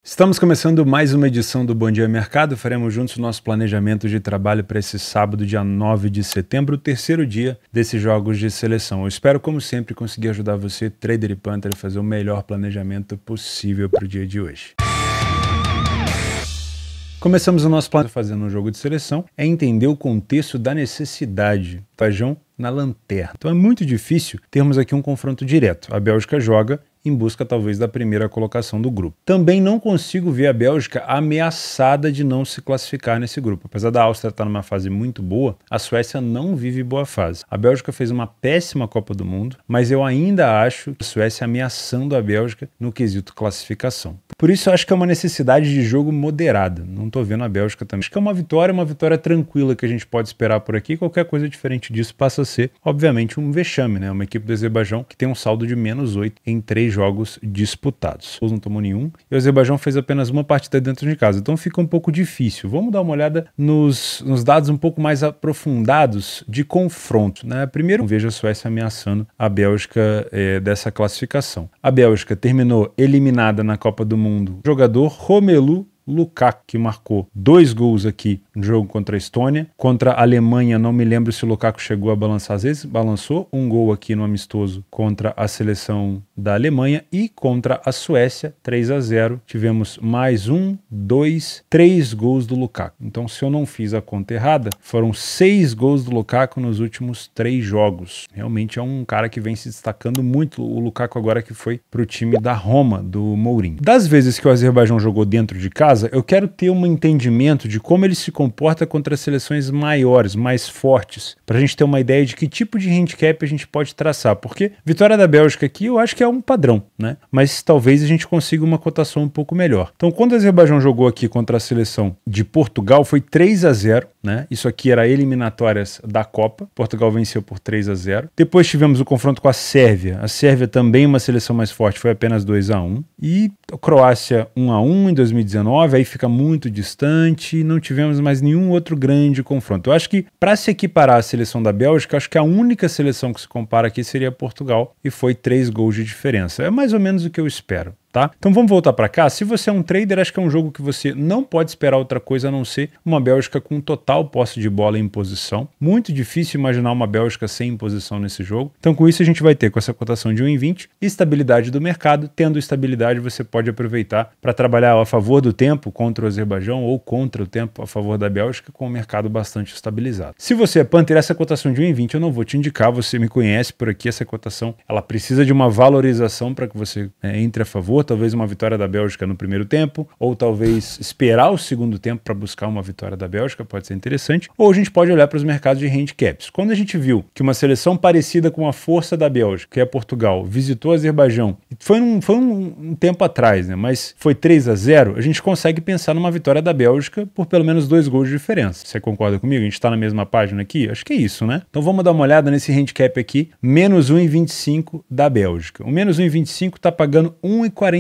Estamos começando mais uma edição do Bom Dia Mercado. Faremos juntos o nosso planejamento de trabalho para esse sábado, dia 9 de setembro, o terceiro dia desses jogos de seleção. Eu espero, como sempre, conseguir ajudar você, trader e punter, a fazer o melhor planejamento possível para o dia de hoje. Começamos o nosso plano fazendo um jogo de seleção, é entender o contexto da necessidade. Feijão na lanterna. Então é muito difícil termos aqui um confronto direto. A Bélgica joga em busca talvez da primeira colocação do grupo. Também não consigo ver a Bélgica ameaçada de não se classificar nesse grupo. Apesar da Áustria estar numa fase muito boa, a Suécia não vive boa fase. A Bélgica fez uma péssima Copa do Mundo, mas eu ainda acho a Suécia ameaçando a Bélgica no quesito classificação. Por isso eu acho que é uma necessidade de jogo moderada. Não estou vendo a Bélgica também. Acho que é uma vitória tranquila que a gente pode esperar por aqui. Qualquer coisa diferente disso passa a ser, obviamente, um vexame, né? Uma equipe do Azerbaijão que tem um saldo de -8 em 3 jogos disputados. Não tomou nenhum e o Azerbaijão fez apenas uma partida dentro de casa, então fica um pouco difícil. Vamos dar uma olhada nos dados um pouco mais aprofundados de confronto, né? Primeiro, veja a Suécia ameaçando a Bélgica dessa classificação. A Bélgica terminou eliminada na Copa do Mundo. O jogador Romelu Lukaku, que marcou 2 gols aqui no jogo contra a Estônia. Contra a Alemanha, não me lembro se o Lukaku chegou a balançar, às vezes balançou. Um gol aqui no amistoso contra a seleção da Alemanha. E contra a Suécia, 3-0. Tivemos mais 1, 2, 3 gols do Lukaku. Então, se eu não fiz a conta errada, foram 6 gols do Lukaku nos últimos 3 jogos. Realmente é um cara que vem se destacando muito, o Lukaku agora que foi para o time da Roma, do Mourinho. Das vezes que o Azerbaijão jogou dentro de casa, eu quero ter um entendimento de como ele se comporta contra seleções maiores, mais fortes, para a gente ter uma ideia de que tipo de handicap a gente pode traçar, porque vitória da Bélgica aqui eu acho que é um padrão, né? Mas talvez a gente consiga uma cotação um pouco melhor. Então, quando o Azerbaijão jogou aqui contra a seleção de Portugal, foi 3-0, né? Isso aqui era eliminatórias da Copa. Portugal venceu por 3-0. Depois tivemos o confronto com a Sérvia. A Sérvia também uma seleção mais forte, foi apenas 2-1. E a Croácia 1-1 em 2019, aí fica muito distante, não tivemos mais nenhum outro grande confronto. Eu acho que para se equiparar à seleção da Bélgica, acho que a única seleção que se compara aqui seria Portugal e foi 3 gols de diferença. É mais ou menos o que eu espero. Tá? Então vamos voltar para cá. Se você é um trader, acho que é um jogo que você não pode esperar outra coisa a não ser uma Bélgica com total posse de bola em posição. Muito difícil imaginar uma Bélgica sem imposição nesse jogo. Então com isso a gente vai ter, com essa cotação de 1,20, estabilidade do mercado. Tendo estabilidade, você pode aproveitar para trabalhar a favor do tempo contra o Azerbaijão ou contra o tempo a favor da Bélgica, com o mercado bastante estabilizado. Se você é punter, essa cotação de 1,20 eu não vou te indicar, você me conhece por aqui. Essa cotação ela precisa de uma valorização para que você entre a favor. Talvez uma vitória da Bélgica no primeiro tempo, ou talvez esperar o segundo tempo para buscar uma vitória da Bélgica, pode ser interessante, ou a gente pode olhar para os mercados de handicaps. Quando a gente viu que uma seleção parecida com a força da Bélgica, que é Portugal, visitou o Azerbaijão, foi um tempo atrás, né? Mas foi 3-0, a gente consegue pensar numa vitória da Bélgica por pelo menos 2 gols de diferença. Você concorda comigo? A gente está na mesma página aqui? Acho que é isso, né? Então vamos dar uma olhada nesse handicap aqui, -1,25 da Bélgica. O -1,25 está pagando 1,45.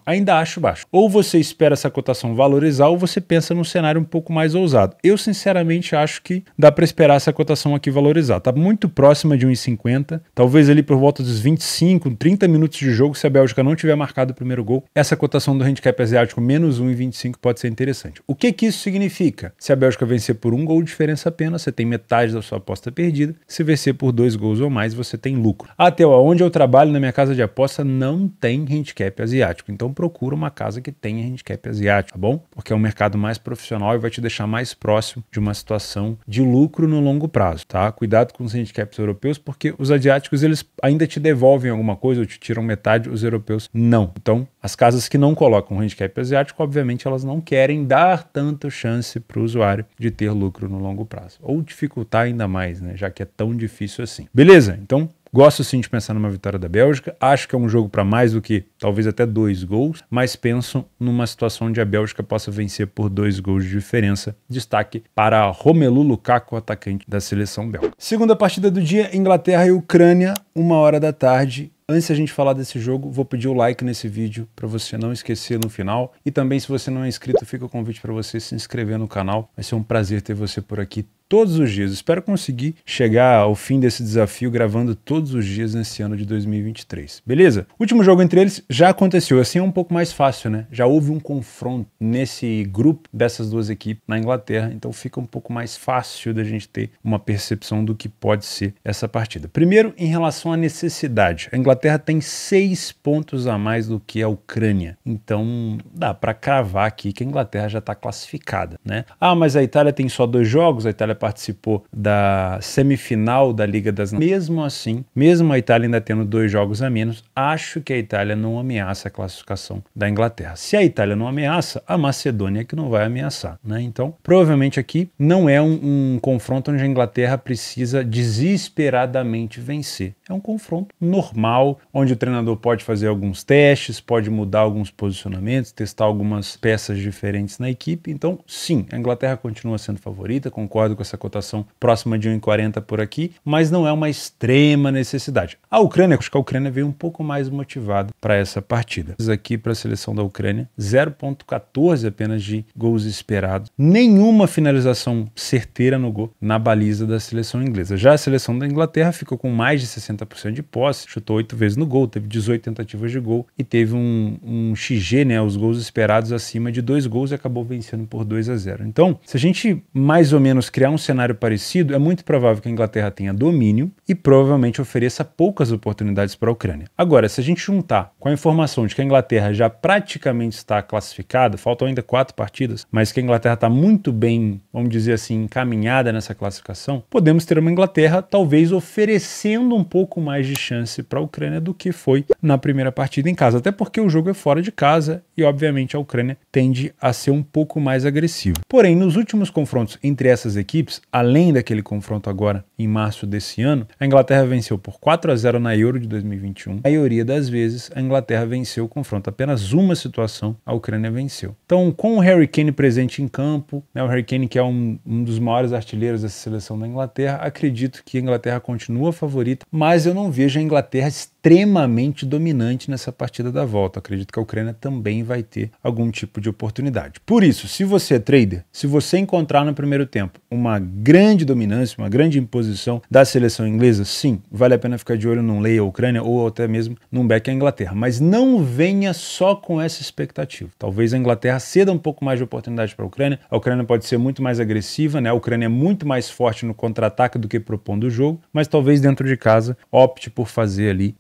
Ainda acho baixo. Ou você espera essa cotação valorizar, ou você pensa num cenário um pouco mais ousado. Eu, sinceramente, acho que dá para esperar essa cotação aqui valorizar. Tá muito próxima de 1,50, talvez ali por volta dos 25, 30 minutos de jogo, se a Bélgica não tiver marcado o primeiro gol, essa cotação do handicap asiático -1,25 pode ser interessante. O que que isso significa? Se a Bélgica vencer por 1 gol de diferença apenas, você tem metade da sua aposta perdida. Se vencer por 2 gols ou mais, você tem lucro. Até onde eu trabalho na minha casa de aposta não tem handicap asiático. Então procura uma casa que tenha handicap asiático, tá bom? Porque é um mercado mais profissional e vai te deixar mais próximo de uma situação de lucro no longo prazo, tá? Cuidado com os handicaps europeus, porque os asiáticos eles ainda te devolvem alguma coisa ou te tiram metade, os europeus não. Então as casas que não colocam handicap asiático, obviamente elas não querem dar tanta chance para o usuário de ter lucro no longo prazo, ou dificultar ainda mais, né? Já que é tão difícil assim. Beleza? Então gosto sim de pensar numa vitória da Bélgica, acho que é um jogo para mais do que talvez até 2 gols, mas penso numa situação onde a Bélgica possa vencer por 2 gols de diferença. Destaque para Romelu Lukaku, atacante da seleção belga. Segunda partida do dia, Inglaterra e Ucrânia, 1h da tarde. Antes da gente falar desse jogo, vou pedir o like nesse vídeo para você não esquecer no final. E também, se você não é inscrito, fica o convite para você se inscrever no canal. Vai ser um prazer ter você por aqui todos os dias. Espero conseguir chegar ao fim desse desafio gravando todos os dias nesse ano de 2023. Beleza? O último jogo entre eles já aconteceu. Assim é um pouco mais fácil, né? Já houve um confronto nesse grupo dessas duas equipes na Inglaterra, então fica um pouco mais fácil da gente ter uma percepção do que pode ser essa partida. Primeiro, em relação à necessidade. A Inglaterra tem 6 pontos a mais do que a Ucrânia. Então, dá para cravar aqui que a Inglaterra já está classificada, né? Ah, mas a Itália tem só 2 jogos, a Itália participou da semifinal da Liga das Nações. Mesmo assim, mesmo a Itália ainda tendo 2 jogos a menos, acho que a Itália não ameaça a classificação da Inglaterra. Se a Itália não ameaça, a Macedônia é que não vai ameaçar, né? Então, provavelmente aqui não é um confronto onde a Inglaterra precisa desesperadamente vencer. É um confronto normal, onde o treinador pode fazer alguns testes, pode mudar alguns posicionamentos, testar algumas peças diferentes na equipe. Então, sim, a Inglaterra continua sendo favorita, concordo com essa cotação próxima de 1,40 por aqui, mas não é uma extrema necessidade. A Ucrânia, acho que a Ucrânia veio um pouco mais motivada para essa partida. Aqui para a seleção da Ucrânia, 0,14 apenas de gols esperados, nenhuma finalização certeira no gol na baliza da seleção inglesa. Já a seleção da Inglaterra ficou com mais de 60% de posse, chutou 8 vezes no gol, teve 18 tentativas de gol e teve um XG, né, os gols esperados acima de 2 gols e acabou vencendo por 2-0. Então, se a gente mais ou menos criar um cenário parecido, é muito provável que a Inglaterra tenha domínio e provavelmente ofereça poucas oportunidades para a Ucrânia. Agora, se a gente juntar com a informação de que a Inglaterra já praticamente está classificada, faltam ainda 4 partidas, mas que a Inglaterra está muito bem, vamos dizer assim, encaminhada nessa classificação, podemos ter uma Inglaterra talvez oferecendo um pouco mais de chance para a Ucrânia do que foi na primeira partida em casa, até porque o jogo é fora de casa e obviamente a Ucrânia tende a ser um pouco mais agressiva. Porém, nos últimos confrontos entre essas equipes, além daquele confronto agora em março desse ano, a Inglaterra venceu por 4-0 na Euro de 2021. A maioria das vezes a Inglaterra venceu o confronto, apenas uma situação a Ucrânia venceu. Então, com o Harry Kane presente em campo, né, o Harry Kane que é um dos maiores artilheiros dessa seleção da Inglaterra, acredito que a Inglaterra continua favorita, mas eu não vejo a Inglaterra extremamente dominante nessa partida da volta. Acredito que a Ucrânia também vai ter algum tipo de oportunidade. Por isso, se você é trader, se você encontrar no primeiro tempo uma grande dominância, uma grande imposição da seleção inglesa, sim, vale a pena ficar de olho num Leia a Ucrânia ou até mesmo num back a Inglaterra, mas não venha só com essa expectativa. Talvez a Inglaterra ceda um pouco mais de oportunidade para a Ucrânia pode ser muito mais agressiva, né? A Ucrânia é muito mais forte no contra-ataque do que propondo o jogo, mas talvez dentro de casa opte por fazer ali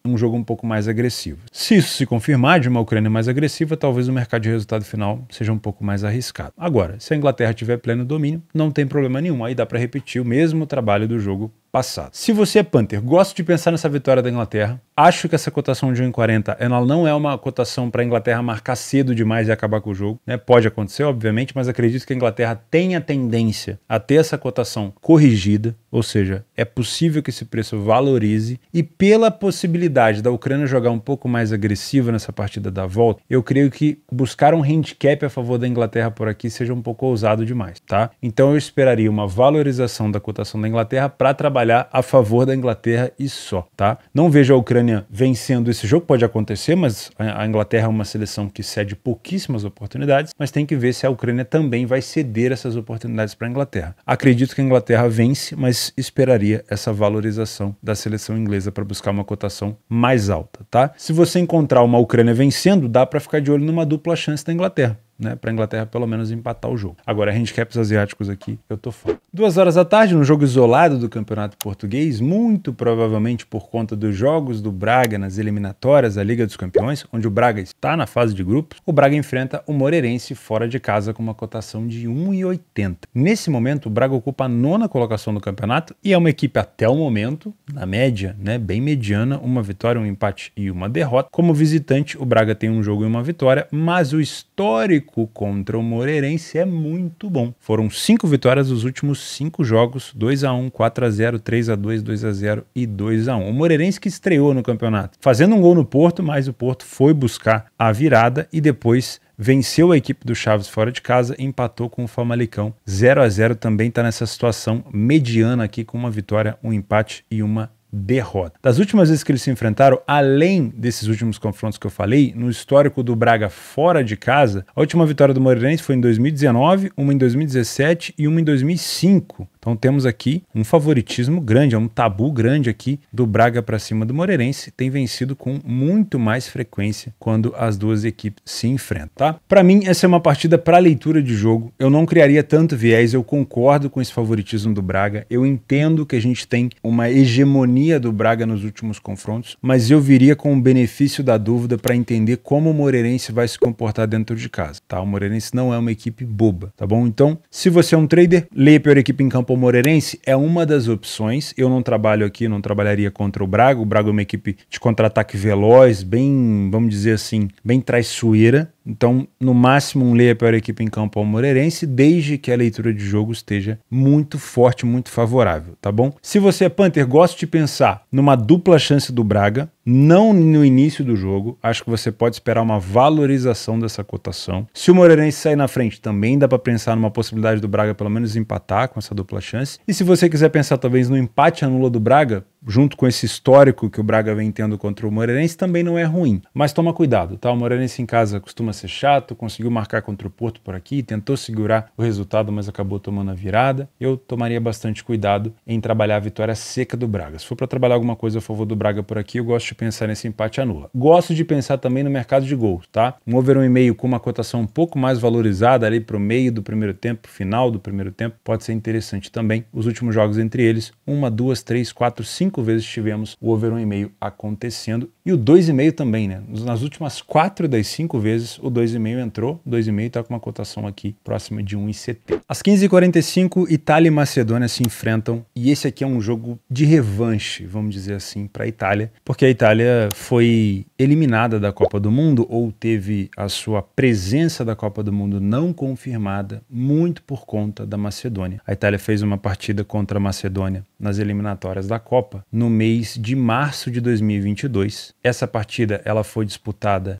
um jogo um pouco mais agressivo. Se isso se confirmar de uma Ucrânia mais agressiva, talvez o mercado de resultado final seja um pouco mais arriscado. Agora, se a Inglaterra tiver pleno domínio, não tem problema nenhum, aí dá para repetir o mesmo trabalho do jogo passado. Se você é Panther, gosta de pensar nessa vitória da Inglaterra, acho que essa cotação de 1,40 ela não é uma cotação para a Inglaterra marcar cedo demais e acabar com o jogo, né? Pode acontecer, obviamente, mas acredito que a Inglaterra tem a tendência a ter essa cotação corrigida, ou seja, é possível que esse preço valorize e pela possibilidade da Ucrânia jogar um pouco mais agressiva nessa partida da volta, eu creio que buscar um handicap a favor da Inglaterra por aqui seja um pouco ousado demais, tá? Então eu esperaria uma valorização da cotação da Inglaterra para trabalhar a favor da Inglaterra e só, tá? Não vejo a Ucrânia vencendo esse jogo, pode acontecer, mas a Inglaterra é uma seleção que cede pouquíssimas oportunidades, mas tem que ver se a Ucrânia também vai ceder essas oportunidades para a Inglaterra. Acredito que a Inglaterra vence, mas esperaria essa valorização da seleção inglesa para buscar uma cotação mais alta, tá? Se você encontrar uma Ucrânia vencendo, dá para ficar de olho numa dupla chance da Inglaterra, né, para a Inglaterra pelo menos empatar o jogo. Agora, handicaps asiáticos aqui, eu tô fora. 2 da tarde, no jogo isolado do Campeonato Português, muito provavelmente por conta dos jogos do Braga nas eliminatórias da Liga dos Campeões, onde o Braga está na fase de grupos, o Braga enfrenta o Moreirense fora de casa com uma cotação de 1,80. Nesse momento, o Braga ocupa a 9ª colocação do campeonato e é uma equipe até o momento, na média, né, bem mediana, uma vitória, um empate e uma derrota. Como visitante, o Braga tem um jogo e uma vitória, mas o histórico contra o Moreirense é muito bom. Foram 5 vitórias nos últimos 5 jogos, 2-1, 4-0, 3-2, 2-0 e 2-1. O Moreirense que estreou no campeonato, fazendo um gol no Porto, mas o Porto foi buscar a virada e depois venceu a equipe do Chaves fora de casa e empatou com o Famalicão 0-0, também está nessa situação mediana aqui com uma vitória, um empate e uma derrota. Das últimas vezes que eles se enfrentaram, além desses últimos confrontos que eu falei, no histórico do Braga fora de casa, a última vitória do Moreirense foi em 2019, uma em 2017 e uma em 2005. Então temos aqui um favoritismo grande, um tabu grande aqui do Braga para cima do Moreirense, tem vencido com muito mais frequência quando as duas equipes se enfrentam, tá? Para mim, essa é uma partida para leitura de jogo, eu não criaria tanto viés, eu concordo com esse favoritismo do Braga, eu entendo que a gente tem uma hegemonia do Braga nos últimos confrontos, mas eu viria com o benefício da dúvida para entender como o Moreirense vai se comportar dentro de casa, tá? O Moreirense não é uma equipe boba, tá bom? Então, se você é um trader, leia a pior equipe em campo. O Moreirense é uma das opções. Eu não trabalho aqui, não trabalharia contra o Braga. O Braga é uma equipe de contra-ataque veloz, bem, vamos dizer assim, bem traiçoeira. Então, no máximo, um leia a pior equipe em campo ao Moreirense, desde que a leitura de jogo esteja muito forte, muito favorável, tá bom? Se você é Panther, gosta de pensar numa dupla chance do Braga, não no início do jogo, acho que você pode esperar uma valorização dessa cotação. Se o Moreirense sair na frente, também dá para pensar numa possibilidade do Braga pelo menos empatar com essa dupla chance. E se você quiser pensar talvez no empate anula do Braga, junto com esse histórico que o Braga vem tendo contra o Moreirense, também não é ruim. Mas toma cuidado, tá? O Moreirense em casa costuma ser chato, conseguiu marcar contra o Porto por aqui, tentou segurar o resultado, mas acabou tomando a virada. Eu tomaria bastante cuidado em trabalhar a vitória seca do Braga. Se for para trabalhar alguma coisa a favor do Braga por aqui, eu gosto de pensar nesse empate anula. Gosto de pensar também no mercado de gols, tá? Um over 1,5 com uma cotação um pouco mais valorizada ali pro meio do primeiro tempo, final do primeiro tempo, pode ser interessante também. Os últimos jogos entre eles, 1, 2, 3, 4, 5 vezes tivemos o over 1,5 acontecendo. E o 2,5 também, né? Nas últimas 4 das 5 vezes, o 2,5 entrou. 2,5 está com uma cotação aqui próxima de 1,70. Às 15h45, Itália e Macedônia se enfrentam. E esse aqui é um jogo de revanche, vamos dizer assim, para a Itália. Porque a Itália foi eliminada da Copa do Mundo, ou teve a sua presença da Copa do Mundo não confirmada, muito por conta da Macedônia. A Itália fez uma partida contra a Macedônia nas eliminatórias da Copa no mês de março de 2022. Essa partida ela foi disputada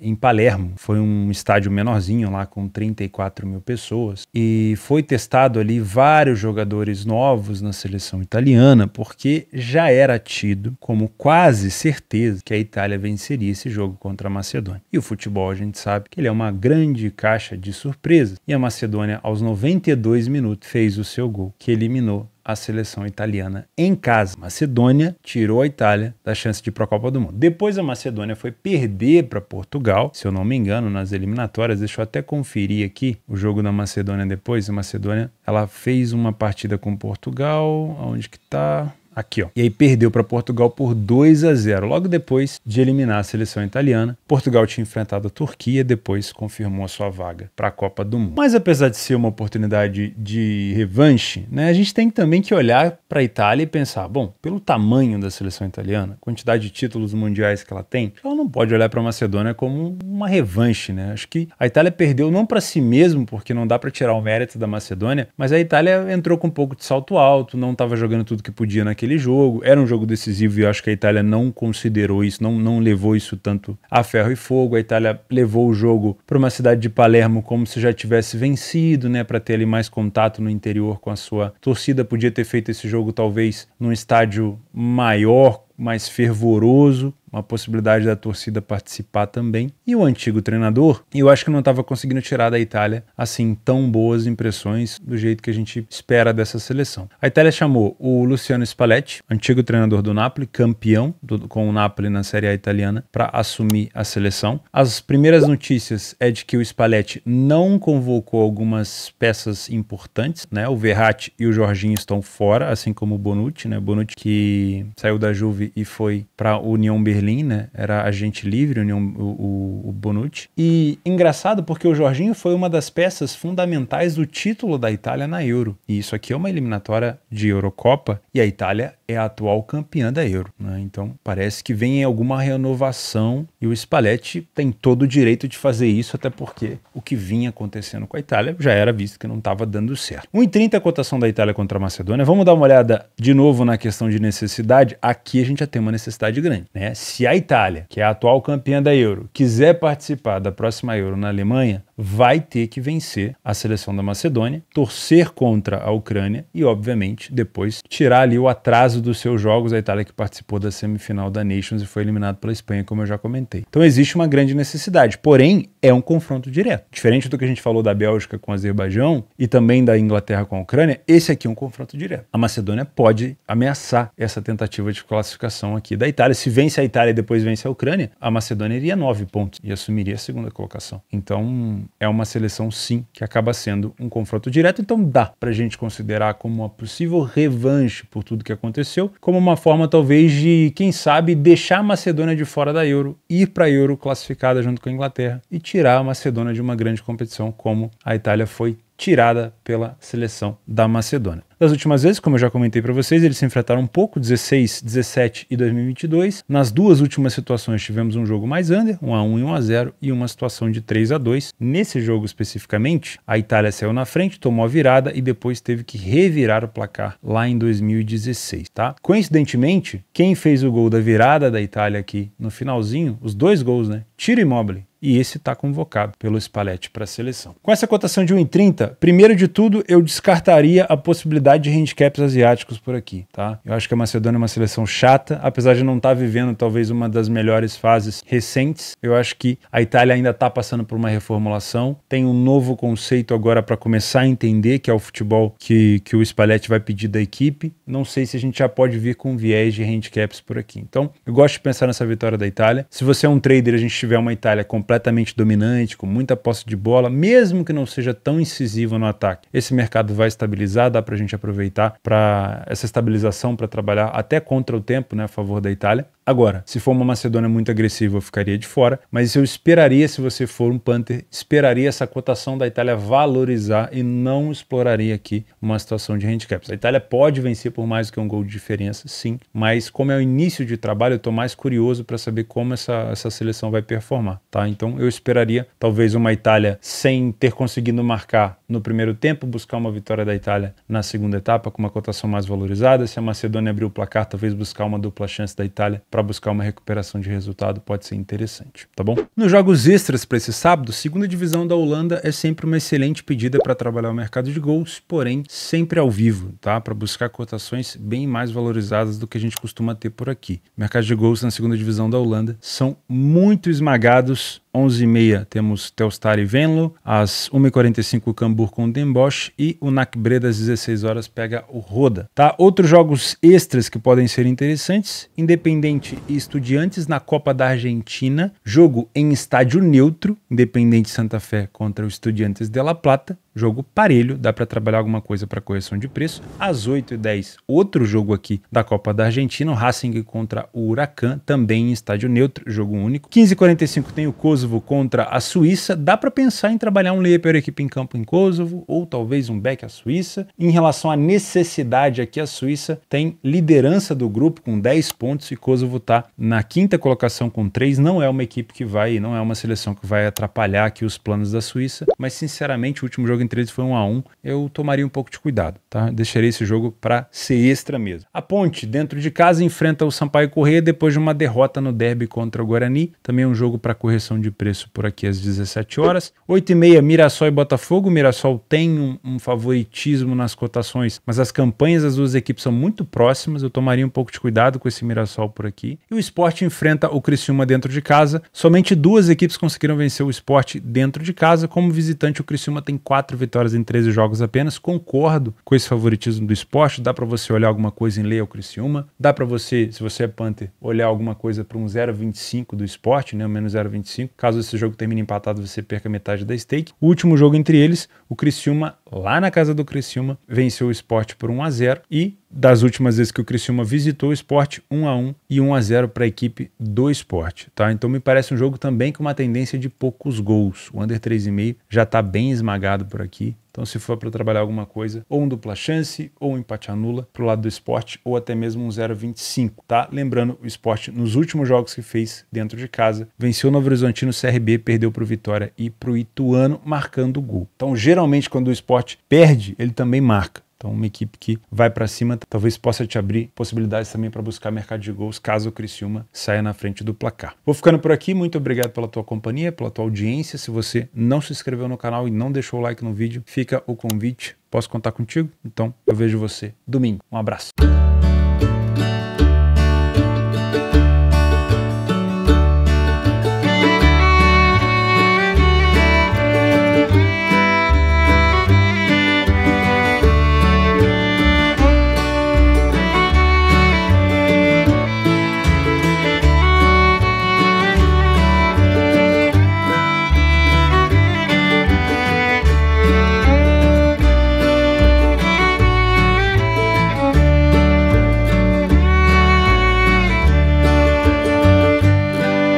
em Palermo, foi um estádio menorzinho lá com 34 mil pessoas e foi testado ali vários jogadores novos na seleção italiana, porque já era tido como quase certeza que a Itália venceria esse jogo contra a Macedônia. E o futebol a gente sabe que ele é uma grande caixa de surpresas e a Macedônia aos 92 minutos fez o seu gol que eliminou a seleção italiana em casa. Macedônia tirou a Itália da chance de ir para a Copa do Mundo. Depois a Macedônia foi perder para Portugal, se eu não me engano, nas eliminatórias. Deixa eu até conferir aqui o jogo da Macedônia depois. A Macedônia, ela fez uma partida com Portugal, onde que tá? Aqui, ó. E aí perdeu para Portugal por 2-0, logo depois de eliminar a seleção italiana. Portugal tinha enfrentado a Turquia, depois confirmou a sua vaga para a Copa do Mundo. Mas apesar de ser uma oportunidade de revanche, né, a gente tem também que olhar para a Itália e pensar, bom, pelo tamanho da seleção italiana, quantidade de títulos mundiais que ela tem, ela não pode olhar para a Macedônia como uma revanche, né? Acho que a Itália perdeu não para si mesmo, porque não dá para tirar o mérito da Macedônia, mas a Itália entrou com um pouco de salto alto, não estava jogando tudo que podia naquele jogo, era um jogo decisivo e eu acho que a Itália não considerou isso, não levou isso tanto a ferro e fogo. A Itália levou o jogo para uma cidade de Palermo como se já tivesse vencido, né, para ter ali mais contato no interior com a sua torcida. Podia ter feito esse jogo talvez num estádio maior, mais fervoroso, uma possibilidade da torcida participar também. E o antigo treinador, eu acho que não estava conseguindo tirar da Itália assim tão boas impressões do jeito que a gente espera dessa seleção. A Itália chamou o Luciano Spalletti, antigo treinador do Napoli, campeão com o Napoli na Série A italiana, para assumir a seleção. As primeiras notícias é de que o Spalletti não convocou algumas peças importantes, né? O Verratti e o Jorginho estão fora, assim como o Bonucci, né? Bonucci que saiu da Juve e foi para a União Berlim, né? Era agente livre, o Bonucci. E engraçado porque o Jorginho foi uma das peças fundamentais do título da Itália na Euro. E isso aqui é uma eliminatória de Eurocopa e a Itália é a atual campeã da Euro, né? Então parece que vem alguma renovação e o Spalletti tem todo o direito de fazer isso, até porque o que vinha acontecendo com a Itália já era visto que não estava dando certo. 1,30 a cotação da Itália contra a Macedônia. Vamos dar uma olhada de novo na questão de necessidade. Aqui a gente já tem uma necessidade grande, né? Se a Itália, que é a atual campeã da Euro, quiser participar da próxima Euro na Alemanha, vai ter que vencer a seleção da Macedônia, torcer contra a Ucrânia e, obviamente, depois tirar ali o atraso dos seus jogos. A Itália que participou da semifinal da Nations e foi eliminado pela Espanha, como eu já comentei. Então existe uma grande necessidade, porém é um confronto direto. Diferente do que a gente falou da Bélgica com o Azerbaijão e também da Inglaterra com a Ucrânia, esse aqui é um confronto direto. A Macedônia pode ameaçar essa tentativa de classificação aqui da Itália. Se vence a Itália e depois vence a Ucrânia, a Macedônia iria 9 pontos e assumiria a segunda colocação. Então é uma seleção sim que acaba sendo um confronto direto, então dá pra gente considerar como uma possível revanche por tudo que aconteceu, como uma forma talvez de, quem sabe, deixar a Macedônia de fora da Euro, ir para a Euro classificada junto com a Inglaterra e tirar a Macedônia de uma grande competição como a Itália foi tirada pela seleção da Macedônia. Das últimas vezes, como eu já comentei para vocês, eles se enfrentaram um pouco, 16, 17 e 2022. Nas duas últimas situações tivemos um jogo mais under, 1-1 e 1-0, e uma situação de 3-2. Nesse jogo especificamente, a Itália saiu na frente, tomou a virada e depois teve que revirar o placar lá em 2016, tá? Coincidentemente, quem fez o gol da virada da Itália aqui no finalzinho, os dois gols, né? Ciro Immobile. E esse está convocado pelo Spalletti para a seleção. Com essa cotação de 1,30, primeiro de tudo, eu descartaria a possibilidade de handicaps asiáticos por aqui, tá? Eu acho que a Macedônia é uma seleção chata, apesar de não estar vivendo talvez uma das melhores fases recentes. Eu acho que a Itália ainda está passando por uma reformulação, tem um novo conceito agora para começar a entender, que é o futebol que o Spalletti vai pedir da equipe. Não sei se a gente já pode vir com viés de handicaps por aqui. Então, eu gosto de pensar nessa vitória da Itália. Se você é um trader e a gente tiver uma Itália completamente dominante, com muita posse de bola, mesmo que não seja tão incisiva no ataque, esse mercado vai estabilizar, dá pra gente aproveitar para essa estabilização para trabalhar até contra o tempo, né, a favor da Itália. Agora, se for uma Macedônia muito agressiva, eu ficaria de fora, mas eu esperaria, se você for um punter, esperaria essa cotação da Itália valorizar e não exploraria aqui uma situação de handicaps. A Itália pode vencer por mais do que um gol de diferença, sim, mas como é o início de trabalho, eu estou mais curioso para saber como essa seleção vai performar, tá? Então eu esperaria talvez uma Itália sem ter conseguido marcar no primeiro tempo, buscar uma vitória da Itália na segunda etapa com uma cotação mais valorizada. Se a Macedônia abrir o placar, talvez buscar uma dupla chance da Itália para buscar uma recuperação de resultado, pode ser interessante, tá bom? Nos jogos extras para esse sábado, segunda divisão da Holanda é sempre uma excelente pedida para trabalhar o mercado de gols, porém sempre ao vivo, tá? Para buscar cotações bem mais valorizadas do que a gente costuma ter por aqui. Mercados de gols na segunda divisão da Holanda são muito esmagados. 11h30 temos Telstar e Venlo, às 1h45 o Cambuur com o Den Bosch e o NAC Breda às 16 horas pega o Roda, tá? Outros jogos extras que podem ser interessantes: Independente e Estudiantes na Copa da Argentina, jogo em estádio neutro, Independente Santa Fé contra o Estudiantes de La Plata, jogo parelho, dá para trabalhar alguma coisa para correção de preço. Às 8h10, outro jogo aqui da Copa da Argentina, o Racing contra o Huracan, também em estádio neutro, jogo único. 15h45 tem o Kosovo contra a Suíça, dá para pensar em trabalhar um layer para a equipe em campo em Kosovo, ou talvez um back à Suíça. Em relação à necessidade aqui, a Suíça tem liderança do grupo com 10 pontos e Kosovo está na quinta colocação com 3, não é uma equipe que vai, não é uma seleção que vai atrapalhar aqui os planos da Suíça, mas sinceramente o último jogo entre eles foi 1-1, eu tomaria um pouco de cuidado, tá? Deixaria esse jogo para ser extra mesmo. A Ponte, dentro de casa, enfrenta o Sampaio Corrêa depois de uma derrota no derby contra o Guarani, também um jogo para correção de preço por aqui às 17 horas. 8h30, Mirassol e Botafogo. O Mirassol tem um favoritismo nas cotações, mas as campanhas das duas equipes são muito próximas, eu tomaria um pouco de cuidado com esse Mirassol por aqui. E o Sport enfrenta o Criciúma dentro de casa. Somente duas equipes conseguiram vencer o Sport dentro de casa. Como visitante, o Criciúma tem 4 vitórias em 13 jogos apenas. Concordo com esse favoritismo do Sport. Dá para você olhar alguma coisa em lei ao Criciúma. Dá para você, se você é punter, olhar alguma coisa para um 0,25 do Sport, né? Menos 0,25. Caso esse jogo termine empatado, você perca metade da stake. O último jogo entre eles, o Criciúma, lá na casa do Criciúma, venceu o Sport por 1-0 e das últimas vezes que o Criciúma visitou o Sport, 1-1 e 1-0 para a equipe do Sport, tá? Então me parece um jogo também com uma tendência de poucos gols. O under 3,5 já está bem esmagado por aqui. Então se for para trabalhar alguma coisa, ou um dupla chance, ou um empate anula pro lado do Sport, ou até mesmo um 0,25, tá? Lembrando, o Sport nos últimos jogos que fez dentro de casa, venceu o Novo Horizontino, CRB, perdeu pro Vitória e pro Ituano, marcando o gol. Então geralmente quando o Sport perde, ele também marca. Então uma equipe que vai para cima talvez possa te abrir possibilidades também para buscar mercado de gols caso o Criciúma saia na frente do placar. Vou ficando por aqui, muito obrigado pela tua companhia, pela tua audiência. Se você não se inscreveu no canal e não deixou o like no vídeo, fica o convite. Posso contar contigo? Então eu vejo você domingo. Um abraço.